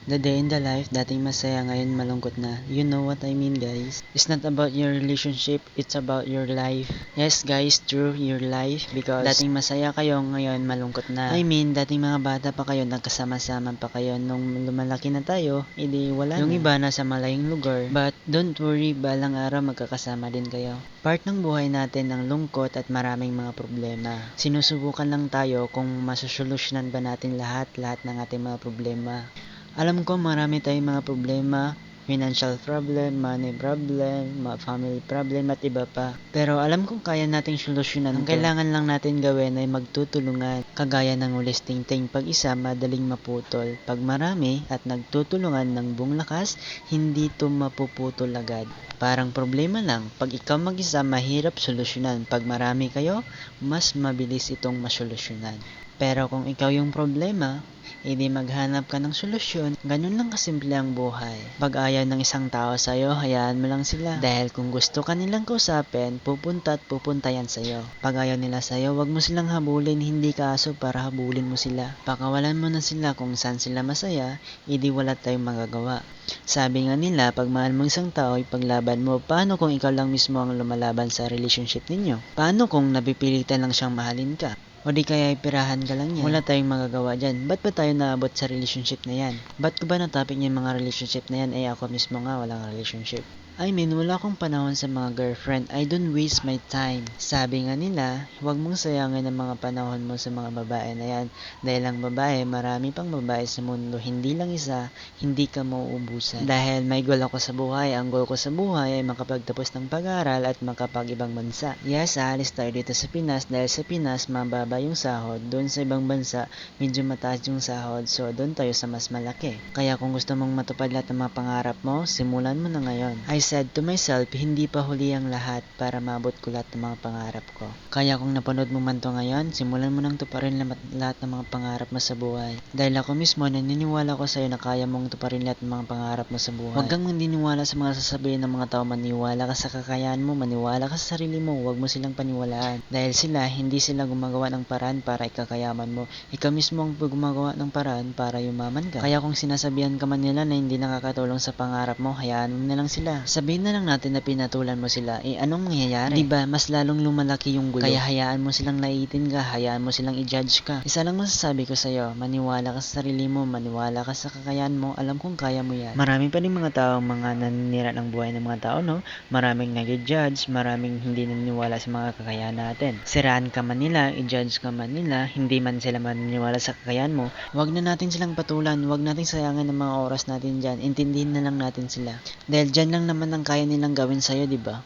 The day in the life, dating masaya, ngayon malungkot na. You know what I mean, guys? It's not about your relationship, it's about your life. Yes, guys, true, your life. Because dating masaya kayo, ngayon malungkot na. I mean, dating mga bata pa kayo, nagkasama-sama pa kayo. Nung lumalaki na tayo, edi wala yung na. Yung iba nasa malayong lugar. But don't worry, balang araw magkakasama din kayo. Part ng buhay natin ang lungkot at maraming mga problema. Sinusubukan lang tayo kung masusolusyonan ba natin lahat ng ating mga problema. Alam ko marami tayong mga problema, financial problem, money problem, family problem at iba pa. Pero alam kong kaya nating solusyonan. Ang kailangan lang natin gawin ay magtutulungan. Kagaya ng ulis ting-ting, pag isa madaling maputol. Pag marami at nagtutulungan ng buong lakas, hindi to mapuputol agad. Parang problema lang, pag ikaw mag-isa mahirap solusyonan. Pag marami kayo, mas mabilis itong masolusyonan. Pero kung ikaw yung problema, hindi maghanap ka ng solusyon, ganun lang kasimple ang buhay. Pag ayaw ng isang tao sa'yo, hayaan mo lang sila. Dahil kung gusto ka nilang kausapin, pupunta at pupunta yan sa'yo. Pag ayaw nila sa'yo, wag mo silang habulin, hindi ka aso para habulin mo sila. Pakawalan mo na sila kung saan sila masaya, hindi wala tayong magagawa. Sabi nga nila, pag mahal mo isang tao, ipaglaban mo. Paano kung ikaw lang mismo ang lumalaban sa relationship ninyo? Paano kung napipilitan lang siyang mahalin ka? O di kaya ipirahan ka lang yan. Wala tayong magagawa dyan. Ba't ba tayo naabot sa relationship na yan? Ba't ko ba natapik yung mga relationship na yan? Ako mismo nga walang relationship. I mean, wala akong panahon sa mga girlfriend. I don't waste my time. Sabi nga nila, huwag mong sayangin ang mga panahon mo sa mga babae na yan. Dahil ang babae, marami pang babae sa mundo. Hindi lang isa, hindi ka mauubusan. Dahil may goal ako sa buhay. Ang goal ko sa buhay ay makapagtapos ng pag-aaral at makapag-ibang bansa. Yes, aalis tayo dito sa Pinas dahil sa Pinas, mababa yung sahod. Doon sa ibang bansa, medyo mataas yung sahod. So, doon tayo sa mas malaki. Kaya kung gusto mong matupad lahat ng mga pangarap mo, simulan mo na ngayon. I said to myself, hindi pa huli ang lahat para maabot ko lahat ng mga pangarap ko. Kaya kung napanood mo man to ngayon, simulan mo nang tuparin lahat ng mga pangarap mo sa buhay. Dahil ako mismo, naniniwala ko sa'yo na kaya mong tuparin lahat ng mga pangarap mo sa buhay. Huwag kang maniniwala sa mga sasabihin ng mga tao. Maniwala ka sa kakayahan mo, maniwala ka sa sarili mo. Huwag mo silang paniwalaan. Dahil hindi sila gumagawa ng paraan para ikakayaman mo. Ikaw mismo ang gumagawa ng paraan para yumaman ka. Kaya kung sinasabihan ka man nila na hindi nakakatulong sa pangarap mo, hayaan mo na lang sila. Sabihin na lang natin na pinatulan mo sila. Anong mangyayari? Diba, mas lalong lumalaki yung gulo. Kaya hayaan mo silang naiitin ka, hayaan mo silang i-judge ka. Isa lang masasabi ko sa'yo, maniwala ka sa sarili mo, maniwala ka sa kakayahan mo, alam kong kaya mo yan. Marami pa rin mga tao, mga naninira ng buhay ng mga tao, no? Maraming nag-judge, maraming hindi naniniwala sa mga kakayahan natin. Siraan ka man nila, i-judge ka man nila, hindi man sila maniniwala sa kakayahan mo, wag na natin silang patulan, wag natin sayangin ang mga oras natin dyan, intindihin na lang natin sila. Dahil dyan lang naman ang kaya nilang gawin sa'yo, diba?